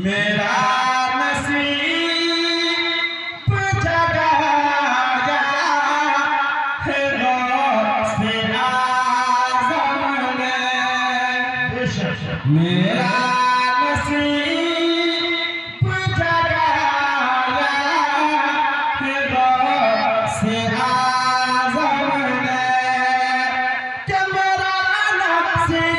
मेरा नसीब जगाया है गौसे आज़म ने। मेरा नसीब जगाया है गौसे आज़म ने कि मेरा नसीब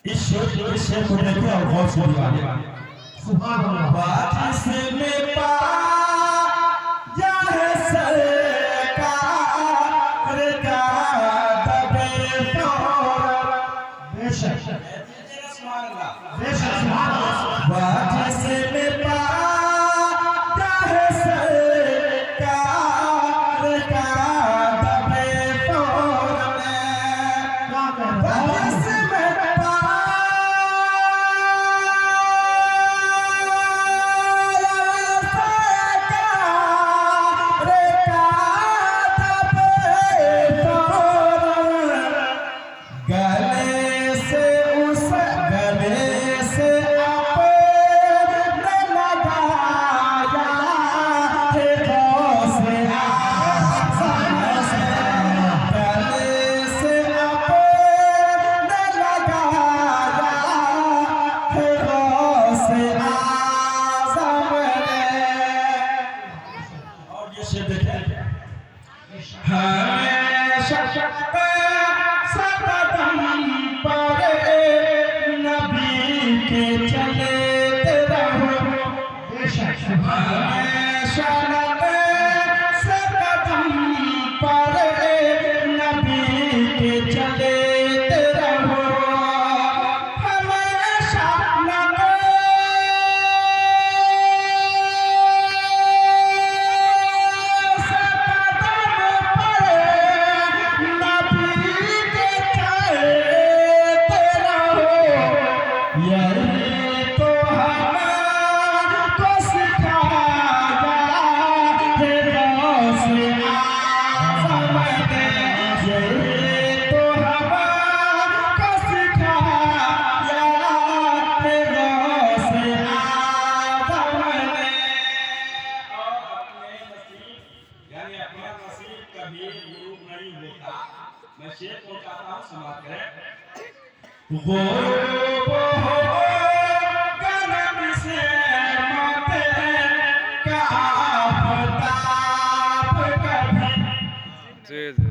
इस शेर को देखे और गौर से दीवाने सुभान अल्लाह। बात इसमें पाया है सरकार का दबे फौर। बेशक सुभान अल्लाह, बेशक सुभान अल्लाह। बात इसमें पाया है सरकार का दबे फौर में। हमेशा सततम पर नबी के चलते रहो। हमेशा सततम पर नबी के चलते रहो। हमेशा मैं शेर को चाहता हूँ समाप्त करें। गुरूब हो गलत से मते का आफताब कभी। जी जी